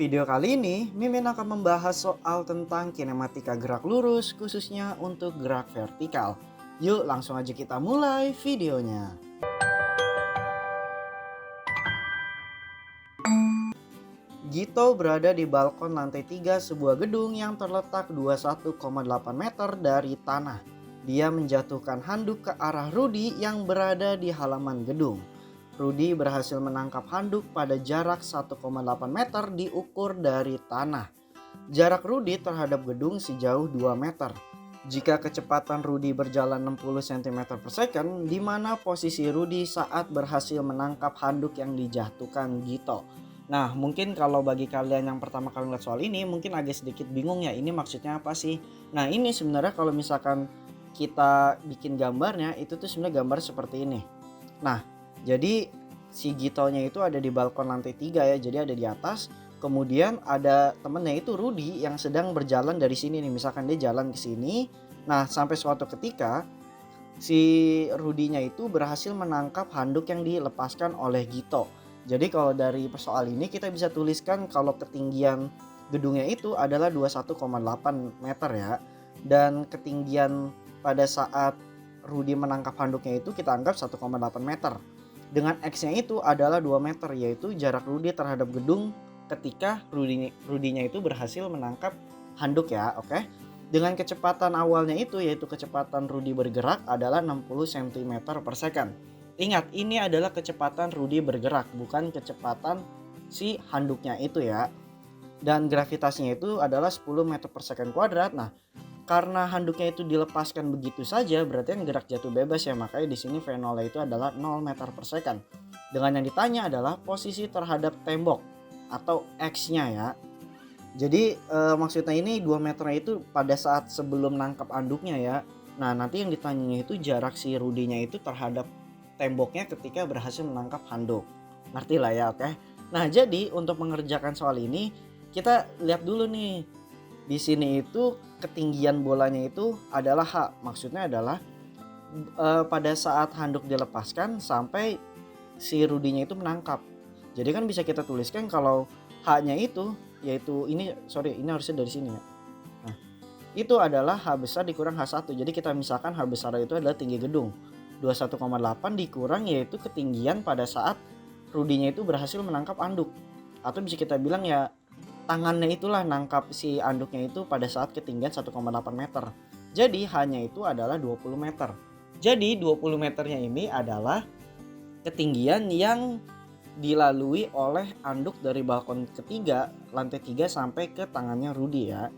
Video kali ini, Mimin akan membahas soal tentang kinematika gerak lurus khususnya untuk gerak vertikal. Yuk langsung aja kita mulai videonya. Gito berada di balkon lantai 3 sebuah gedung yang terletak 21,8 meter dari tanah. Dia menjatuhkan handuk ke arah Rudy yang berada di halaman gedung. Rudy berhasil menangkap handuk pada jarak 1,8 meter diukur dari tanah. Jarak Rudy terhadap gedung sejauh 2 meter. Jika kecepatan Rudy berjalan 60 cm per second, di mana posisi Rudy saat berhasil menangkap handuk yang dijatuhkan Gito. Nah, mungkin kalau bagi kalian yang pertama kali ngeliat soal ini mungkin agak sedikit bingung ya, ini maksudnya apa sih? Nah, ini sebenarnya kalau misalkan kita bikin gambarnya itu tuh sebenarnya gambar seperti ini. Nah, jadi si Gitonya itu ada di balkon lantai 3 ya, jadi ada di atas. Kemudian ada temennya itu Rudy yang sedang berjalan dari sini nih, misalkan dia jalan ke sini. Nah, sampai suatu ketika si Rudy-nya itu berhasil menangkap handuk yang dilepaskan oleh Gito. Jadi kalau dari soal ini kita bisa tuliskan kalau ketinggian gedungnya itu adalah 21,8 meter ya. Dan ketinggian pada saat Rudy menangkap handuknya itu kita anggap 1,8 meter. Dengan X-nya itu adalah 2 meter, yaitu jarak Rudy terhadap gedung ketika Rudy-nya itu berhasil menangkap handuk ya, oke. Dengan kecepatan awalnya itu yaitu kecepatan Rudy bergerak adalah 60 cm per second. Ingat, ini adalah kecepatan Rudy bergerak, bukan kecepatan si handuknya itu ya. Dan gravitasinya itu adalah 10 meter per second kuadrat. Nah, karena handuknya itu dilepaskan begitu saja, berarti yang gerak jatuh bebas ya. Makanya di sini V0 itu adalah 0 meter per second. Dengan yang ditanya adalah posisi terhadap tembok atau X-nya ya. Jadi maksudnya ini 2 meternya itu pada saat sebelum nangkap anduknya ya. Nah, nanti yang ditanyanya itu jarak si Rudy-nya itu terhadap temboknya ketika berhasil menangkap handuk. Ngerti lah ya, oke? Nah, jadi untuk mengerjakan soal ini kita lihat dulu nih. Di sini itu ketinggian bolanya itu adalah H. Maksudnya adalah pada saat handuk dilepaskan sampai si Rudy-nya itu menangkap. Jadi kan bisa kita tuliskan kalau H-nya itu yaitu ini harusnya dari sini ya. Nah, itu adalah H besar dikurang H1. Jadi kita misalkan H besar itu adalah tinggi gedung. 21,8 dikurang yaitu ketinggian pada saat Rudy-nya itu berhasil menangkap anduk. Atau bisa kita bilang ya tangannya itulah nangkap si anduknya itu pada saat ketinggian 1,8 meter. Jadi H-nya itu adalah 20 meter. Jadi 20 meternya ini adalah ketinggian yang dilalui oleh anduk dari balkon ketiga, lantai 3 sampai ke tangannya Rudy ya.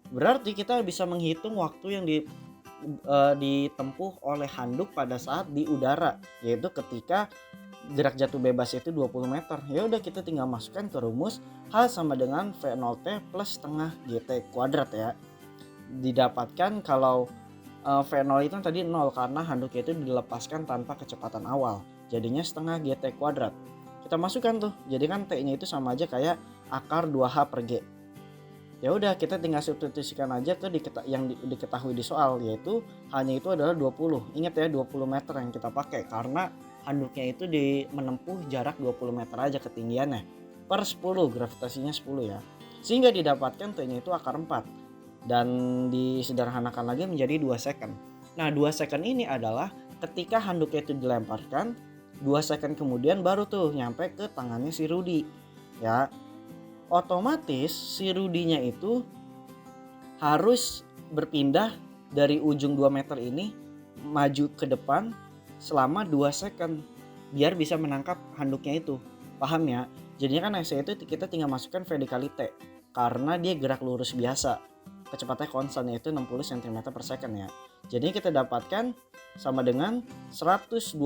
Berarti kita bisa menghitung waktu yang ditempuh oleh handuk pada saat di udara, yaitu ketika gerak jatuh bebas itu 20 meter. Ya udah kita tinggal masukkan ke rumus H sama dengan V0T plus setengah GT kuadrat ya. Didapatkan kalau V0 itu tadi 0 karena handuknya itu dilepaskan tanpa kecepatan awal. Jadinya setengah GT kuadrat. Kita masukkan tuh. Jadi kan T-nya itu sama aja kayak akar 2H per G. Ya udah kita tinggal substitusikan aja ke yang diketahui di soal, yaitu H-nya itu adalah 20. Ingat ya 20 meter yang kita pakai karena handuknya itu menempuh jarak 20 meter aja ketinggiannya. Per 10 gravitasinya 10 ya. Sehingga didapatkan T-nya itu akar 4. Dan disederhanakan lagi menjadi 2 second. Nah 2 second ini adalah ketika handuknya itu dilemparkan, 2 second kemudian baru tuh nyampe ke tangannya si Rudy ya. Otomatis si Rudy-nya itu harus berpindah dari ujung 2 meter ini maju ke depan selama 2 second biar bisa menangkap handuknya itu. Paham ya? Jadinya kan X itu kita tinggal masukkan V dikali T karena dia gerak lurus biasa. Kecepatannya konstan yaitu 60 cm per second ya. Jadi kita dapatkan sama dengan 120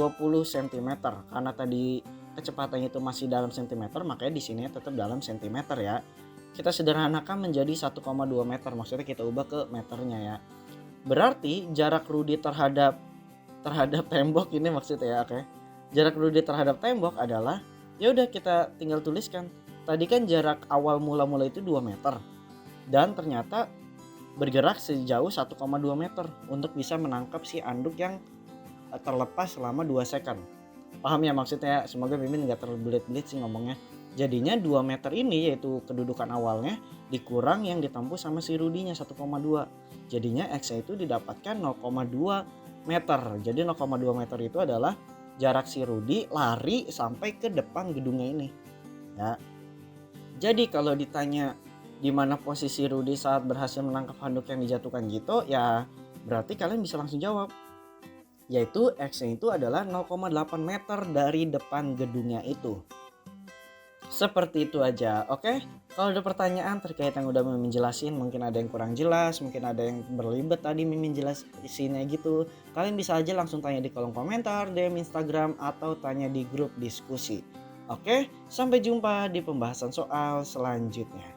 cm karena tadi kecepatannya itu masih dalam cm, makanya di sini tetap dalam cm ya. Kita sederhanakan menjadi 1,2 meter, maksudnya kita ubah ke meternya ya. Berarti jarak Rudy terhadap tembok ini maksudnya ya, oke. Jarak Rudy terhadap tembok adalah ya udah kita tinggal tuliskan. Tadi kan jarak awal mula itu 2 meter. Dan ternyata bergerak sejauh 1,2 meter untuk bisa menangkap si anduk yang terlepas selama 2 second. Paham ya maksudnya? Semoga Mimin gak terbelit-belit sih ngomongnya. Jadinya 2 meter ini yaitu kedudukan awalnya dikurang yang ditempuh sama si Rudinya 1,2. Jadinya X-nya itu didapatkan 0,2 meter. Jadi 0,2 meter itu adalah jarak si Rudi lari sampai ke depan gedungnya ini. Ya. Jadi kalau ditanya di mana posisi Rudi saat berhasil menangkap handuk yang dijatuhkan Gito, ya berarti kalian bisa langsung jawab. Yaitu X-nya itu adalah 0,8 meter dari depan gedungnya itu. Seperti itu aja, oke? Kalau ada pertanyaan terkait yang udah Mimin jelasin, mungkin ada yang kurang jelas, mungkin ada yang berlibet tadi Mimin jelasinnya gitu, kalian bisa aja langsung tanya di kolom komentar, DM Instagram, atau tanya di grup diskusi. Oke, sampai jumpa di pembahasan soal selanjutnya.